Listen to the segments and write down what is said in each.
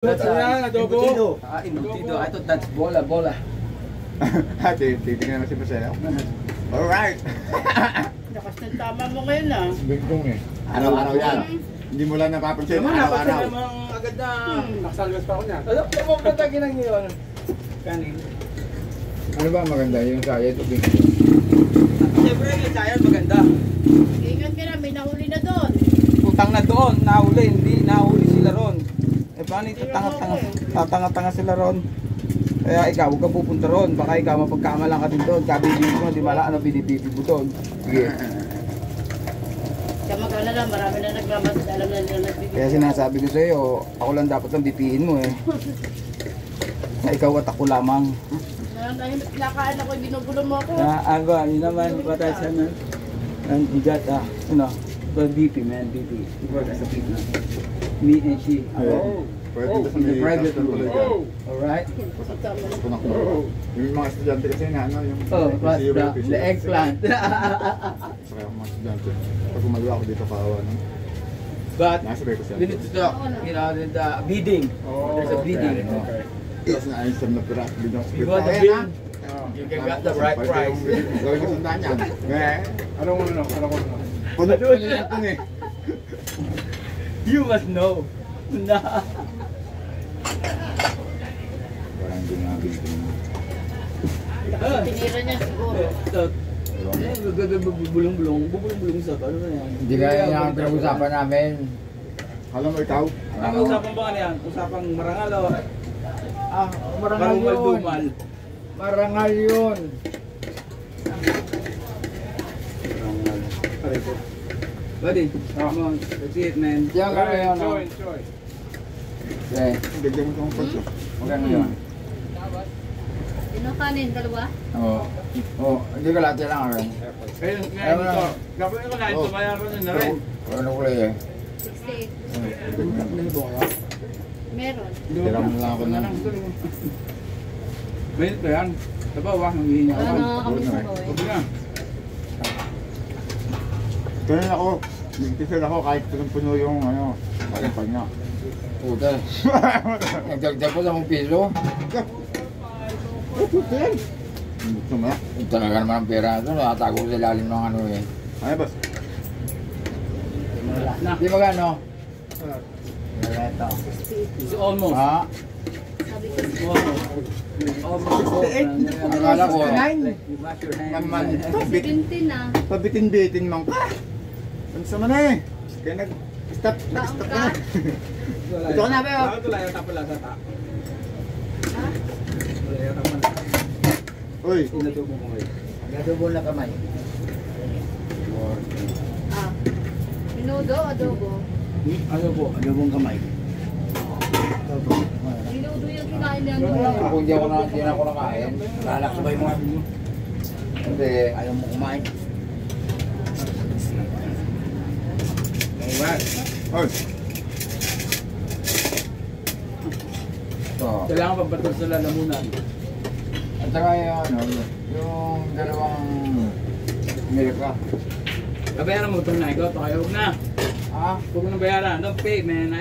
That's adobo. Embutido. I thought that's bola. Titignan mo si Marcelo. Alright. Lakas ng tama mo ngayon ah. Bigtong eh. Araw-araw yan. Hindi mo lang napapansin. Naman Araw-araw. napansin namang agad na Nakasalwas pa ako niya. alam mo ba tagilan yun? Kanin. Ano ba maganda yung saya ito bigtong? Siyempre yung sayan maganda. Ingat ka na, may nahuli na doon. Utang na doon, nahuli, hindi nahuli sila ron. Eh paano ito tatanga sila ron? Kaya ikaw, huwag ka pupunta ron. Baka ikaw mapagkamalan ka din doon. Kabibigit mo, di mala ano binibibig mo doon. Sige. Kaya mag-alala, marami na nagmamas. Alam na nila nagbibigay. Kaya sinasabi ko sa iyo, ako lang dapat ang bipihin mo eh. Na ikaw at ako lamang. Nakakaan ako, ginugulo mo ako. Yun naman, patay siya man. And you got, the BP man, BP. You work as a BP man. Me and she. Oh. Pwede sa may private custom tuloy dyan. Alright? Yung mga estudyante kasi na ano, yung What's the eggplant? Saka yung mga estudyante. Pag gumagawa ako dito kawa, no? But, Nasabay ko siya. we need to talk, the bidding. There's a bidding. Tapos na-ayos na piras, bidyong You script. got the Ayan, bid, you can get the right price. Gawin ko sundaan yan. Ano ko na? Puno na itong eh. You must know. Parang ginagin. Tinira niya siguro. Bubulong-bulong sa ano na yan. Hindi kaya yung pinag-usapan namin. Alam mo ikaw? Ang usapan ba yan? Usapang marangal o? Marangal yun. Dumal. Marangal yun. Buddy, come on, let's see it man. Diyan ka na yun. Okay. Bigyan mo itong pagso. Magkano yun? Sino kanin? Dalawa? Oo. Hindi ka lahat lang rin. Ayun, ngayon ito. Gagawin ko na ito, bayaran na rin. Ano kulay eh? 68. Meron. Tira mo lang ako na. Mainit ba yan? Sabaw ah, nangihinga ako. Nakakamiss ako eh. Huwag na. Ganyan ako. Nagtisir ako kahit punong-puno yung ano, kalipan niya. Puta. Nagdagdag ko 10 piso. Gusto mo? Talaga naman ang pera ito. Nakatago ko sa ilalim ng ano eh. Ay, boss. Di ba gano? It's almost. Ha? Sabi ko, Almost. Akala ko. Wash your hands. Naman. 17 na. Pabitin-bitin man ka. Ano sa man eh? Kaya nag-stop na. Ito ka na ba? Ito lang yung tapos lang sa ta. Ha? Wala yung tapos lang. Uy. Inatubo mo ngayon. Natubo na kamay. Ah. Minudo, adobo. Ano po? Adobong kamay. Minudo yung kinain niya. Kung di na ako nakain, lalakbay mo. Hindi. Ayaw mo kumain. Alright. Oy. Ito. Kailangan pagbatos sa lalamunan. At saka yung ano, yung dalawang Amerika. Babayaran mo ito na ikaw. Ito kayo. Huwag na. Ah? Huwag mo na bayaran. Don't pay man. I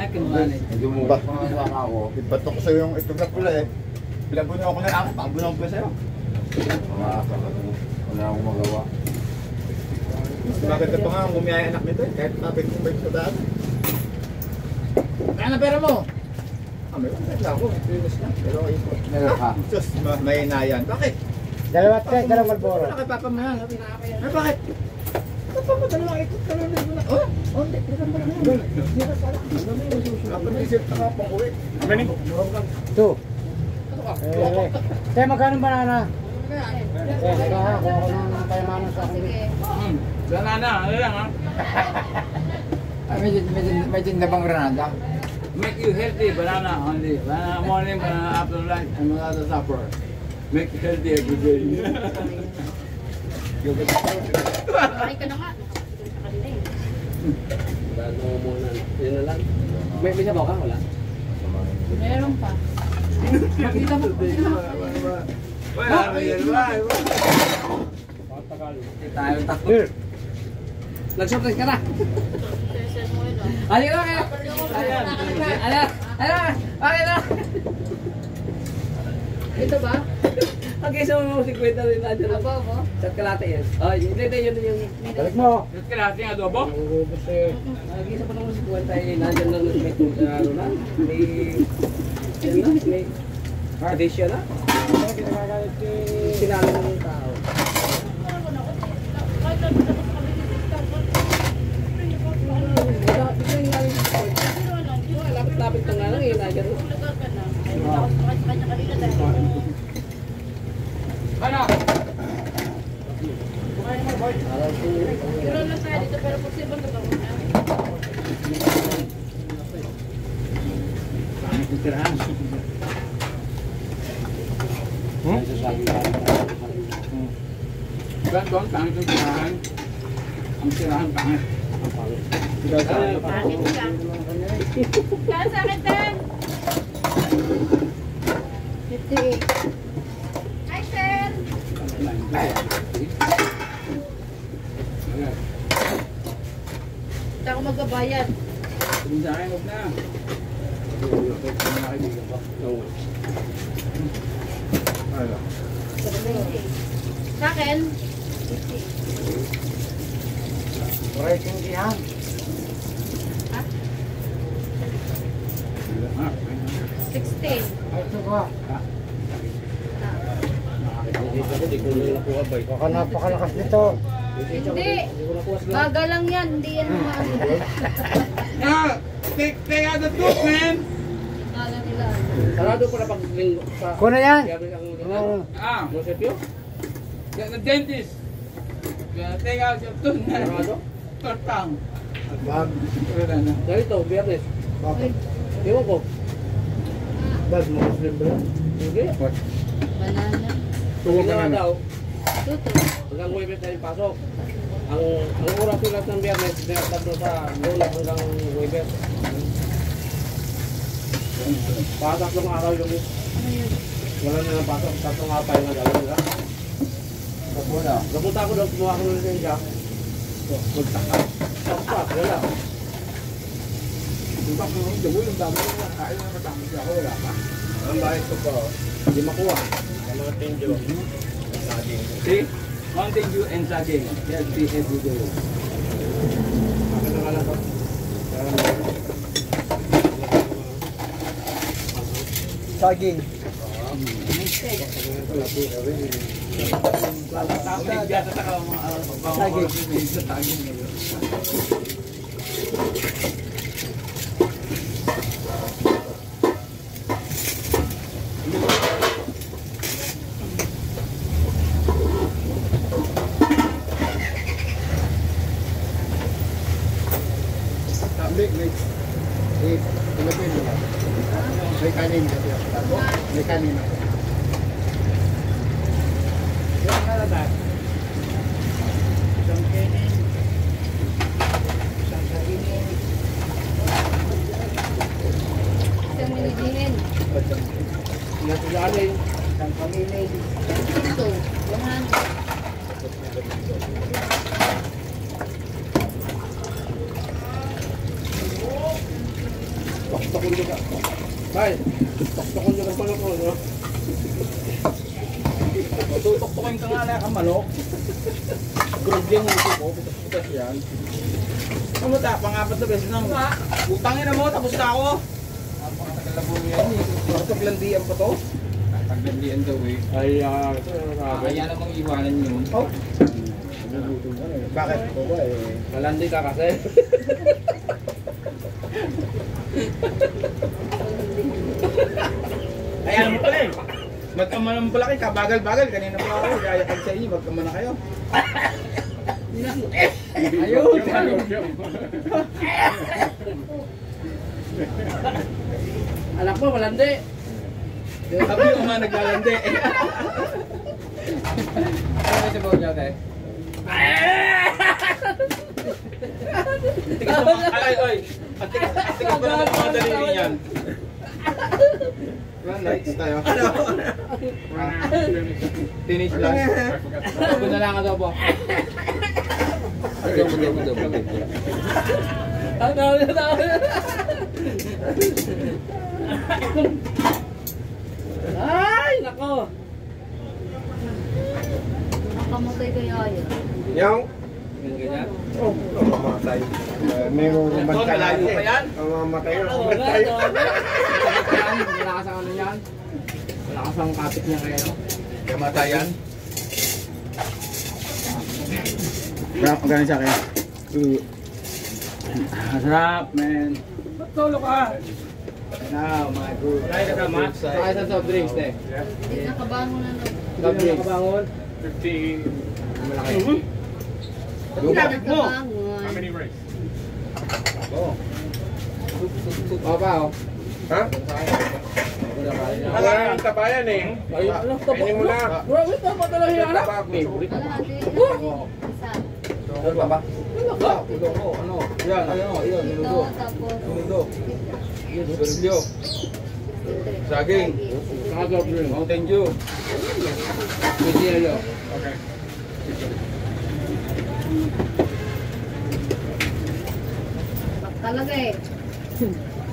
can manage. Dumubak pa nga sana ako. Ibato ko sa'yo yung itong na pula eh. Bilabuno ako na ako. Pabuno ko sa'yo. Wala akong magawa. Bakit ka pa nga ang gumiyaya anak nito eh. Kahit kapit kong bike sa daan. Kaya na pera mo! Meron na ako. Pilis na. Pero ito. Meron ka. Diyos, may inayan. Bakit? Dalawat ka, dalawang Malboro. Wala kay Papa mo yan. Ay, bakit? Papa mo, dalawang ikot ka lang na. Oh, hindi. Hindi ka lang yan. Hindi ka pala. Kapag isip ka pang uwi. Maning. Ito. Kaya magkano banana? Teka ha, kung ako nang payamano sa akin. Sige. Banana. Ano lang ha? May tinda bang granada? Make you healthy. Banana only. Banana morning, banana after lunch, and banana supper. Make you healthy every day. Kumain ka na nga. Kanina eh. Bago muna. Yun na lang. May sabaw ka? Wala? Meron pa. Makita mo. Wala. Tayo takot. Nag-surprise ka na. Sesen mo yun ah. Halika na kayo. Ayan. Ayan. Ano? Bakit na? Ito ba? Okay, so mo 50 rin na dyan. Abo. Sa kalate yan. Oh, hindi yun yung... Balik mo. Yung kalate yung adobo? Ubus eh. Nag-isa pa naman 50 eh. Nandyan lang may ano na. May... Yan na, may... Addition na. Sinalo mo yung tao. Lapit-lapit na nga lang eh. Nandyan na. Ano? Pero lang tayo dito, pero possible na ba na? Doon, pangit yung tirahan. Ang tirahan, pangit. Bakit ka? Kaya sa akin, Ten? 58. Hi, Ten! Hindi ako magbabayad. Sabihin sa akin, huwag na. Sa akin? Right, hindi yan. Ha? 16. Ay, ito ba? Baka napakalakas nito. Hindi. Baga lang yan. Hindi yan mga ano. Ah! Take out the tooth, man! Baga nila. Sarado pala pag linggo sa... Kuna yan. Ah! Josepio? The dentist. Take out your tooth, man. Sarado? Tortang. Bag. Wala na. Ganito, biyernes. Bakit? Ewan ko. Bag, Muslim ba yan? Hindi. Banana. Ginawa daw, Tuto. hanggang Huwebes na yung pasok. Ang oras ulat ng biyernes, tatlo sa Lunes hanggang Huwebes. Tatlong araw yung Ano yun? wala na ng pasok. Tatlong araw tayo na gawin nila. Kapuna. Napunta ako doon, kumuha ko ng lisensya. Magtaka. Tapos, wala. Diba kung yung dawo, yung dami ko kain na matangis ako, wala pa. Ang bayad ko pa. Hindi makuha. See? Mountain Dew and saging. Healthy every day. Akin na nga lang to. Saging. Tapos biya sa taka mga saging. Sa saging ngayon. May kanin. May kanin. Yan nga lang tayo. Isang kanin. Isang kanin. Isang miniginin. Natulanin. Isang kanin. Ito. 100. Tokon juga. Bay, tokon juga pala ko, no? Tutok-tokin ka nga na kang manok. Grabe yung uso ko, putas-putas yan. Ano ta, pang-apat na beses na. Utangin na mo, tapos na ako. Napakatagal na po yan eh. Taglandian pa to. Taglandian daw eh. Ay, ito na Kaya namang iwanan yun. Oh. Bakit? Ito ba eh? malandi ka kasi. Kaya naman pala eh. Magkama naman pala kayo, kabagal-bagal. Kanina pa ako, gaya kag sa inyo, magkama na kayo. Ayun! Anak mo, malandi. Sabi yung mga naglalandi. Ano may sabaw niya, te? Tigas mo, ay, ay. Ang tigas pa naman ng mga daliri niyan. Run lights tayo. Teenage Blast. Sabi na lang adobo. Adobo. Ano? Ay, nako. Nakamatay kaya yun. Yung? Ganyan. Oh, mamatay. Mayroon naman Ito, malayo pa yan. Mamatay na. Malakas ang ano yan. Malakas ang kapit niya kaya no. Kamatayan. Gano'n siya kaya? Masarap, man. Ba't solo ka? Now, my good. Kaya ka tama? Saka sa soft drinks eh. Hindi nakabangon na nun. Soft drinks. Nakabangon? 50. Malaki. Ba't nakabangon? Oo. Oo pa oh. Ha? Wala ang tabayan eh. Kainin mo na. Grabe tama talaga yan. Kalahati. Isa. Ano ba ba? Ano? Yan, yan, Ito, minudo. tapos. Minudo. Berilyo. Saging. Saka soft drinks. Mountain Dew. Pwede yun. Okay. Talaga eh.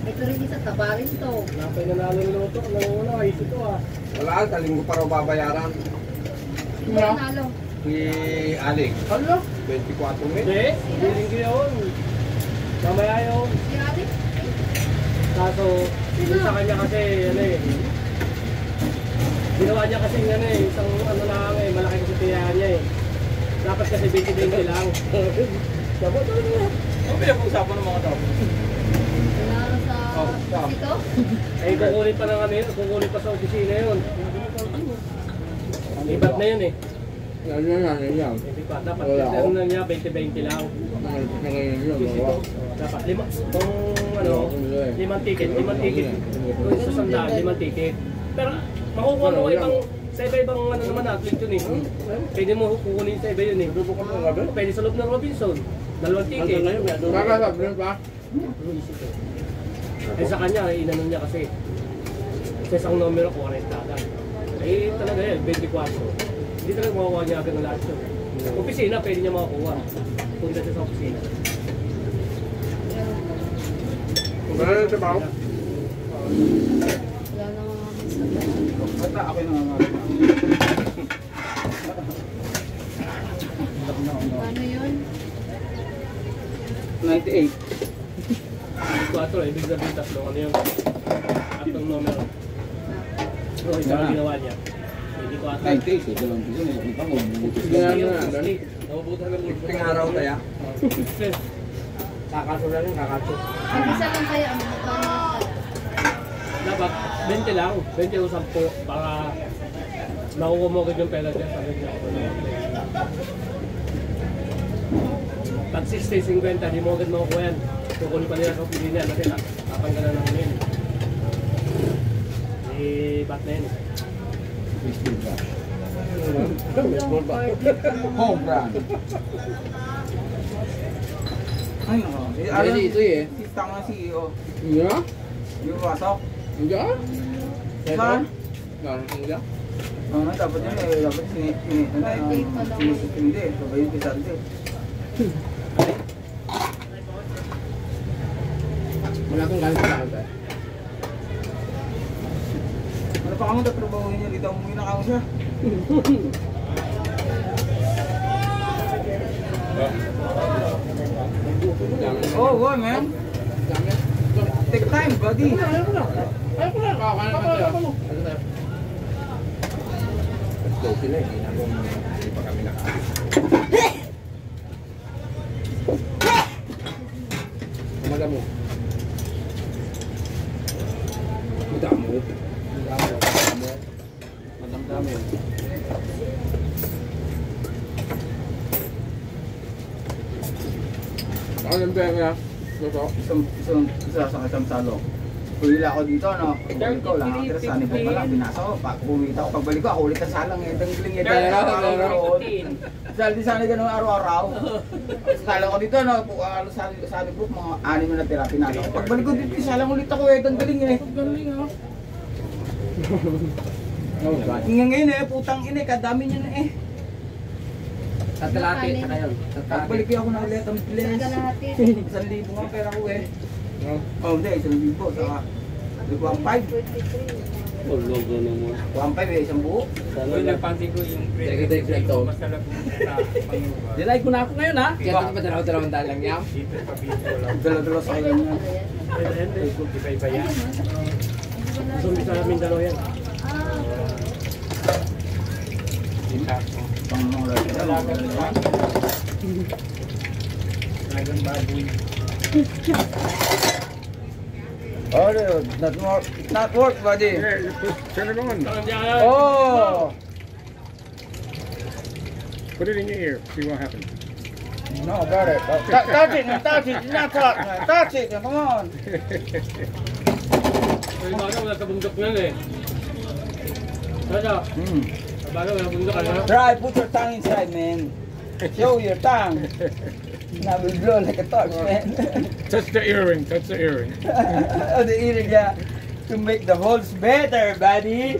Ito rin isa, tabalin to. Napay nanalo ng luto. Nanguna, ayos ito ah. Wala, taling ko pa raw babayaran. Hindi nalo. Si Aling. Ano? 24 mil. Hindi. Hindi yun. Mamaya yun. Si Alex? Kaso, yung sa kanya kasi, ano eh. Ginawa niya kasi ano eh, isang ano lang eh, malaki kasi tiyahan niya eh. Dapat kasi 20-20 lang. Dapat ano na. Ano pinag-uusapan ng mga tao? Nanalo sa ito? Eh, kukunin pa ng ano yun, kukunin pa sa opisina yun. Ibat na yun eh. Ano yan? Hindi pa. Dapat Wala ano na niya, 20-20 lang. Dapat lima. Kung ano, limang ticket. Kung isa sandaan, limang ticket. Pero makukuha mo ibang, sa iba-ibang ano naman athlete yun eh. Pwede mo kukunin sa iba yun eh. Pwede sa loob ng Robinson. 2 ticket. Saka soft drinks pa? Eh sa kanya, inano niya kasi. Sa isang numero, 40 agad. Eh talaga yan, 24. Hindi talaga makukuha niya agad ng lahat yun. Opisina, pwede niya makakuha. Punta siya sa opisina. Wala na nga kami sa Basta ako yung nangangalit. Ano yun? 98. 4, ibig sabihin tatlo. Ano yung atong numero? So, isa ang ginawa niya. 24. 98. So, dalawang piso. Hindi pa mo. Nabubutan ng multo. Ting araw kaya. Kakaso na rin, kakaso. Ang isa lang kaya ang magkano Dapat 20 lang, 20 o 10 para makukuha mo agad yung pera niya. Sabi niya ako na. Pag 60-50, di mo agad makukuha yan. Kukunin pa nila sa opisina kasi tatanggalan na kami yun. Bat na yun. Home brand. Ay, nako. Pwede ito eh. Si Tanga CEO. Yeah? Yung pasok. Diyan? Saan? Hindi. Oo, dapat yun eh. Dapat sinisipindi. Sabay yung pisante. Wala akong galit sa akin. Ano pa kamo tatrabahuin niya dito? Umuwi na kamo siya. Oh, go man. Take time, buddy. Madamo. Madamo. Madamdami. Ano yung pera? Toto? Isa sa isang salong. Pumila ako dito, no? Pagbalik ko, lang ang sa anibong pa lang. Binasa ko, bumita ko. Pagbalik ko, ako ulit ang salang eh. Dangling eh. Di sana ganun araw-araw. Salang ko dito, no? Sa anibong, mga 6 na tira, pinasa ko. Pagbalik ko dito, salang ulit ako eh. Dangling eh. Galing ah. Ngayon eh, putang ina eh. Kadami niya na eh. Tatalati sa kayo. Pagbalik ko ako na ulit ang place. Kalahati. 1,000 nga pera ko eh. Oh, hindi, 1,000. Saka, 1,500. Oh, logo naman. 1,500 eh, isang buo. Uy, napansin ko yung Sige, ito. masarap sa panguba. Dinay ko na ako ngayon ha. Kaya ito ba dalawang dalang yam? Dito sa video lang. Dala-dala sa kanya yan. Iba-iba yan. Zombie sa amin dalawa yan. Pang mga Dragon baboy. Oh, dude, not work, buddy. Turn it on. Oh! Put it in your ear. See what happens. No, got it. Touch it, man, touch it. Not touch, man. Touch it, come on. Ay, bago wala sa bundok yan eh. Kaya, bago wala bundok ano? Try, put your tongue inside, man. Show your tongue. Now will blow like a torch, man. Touch the earring. Touch the earring. Oh, the earring, yeah. To make the holes better, buddy.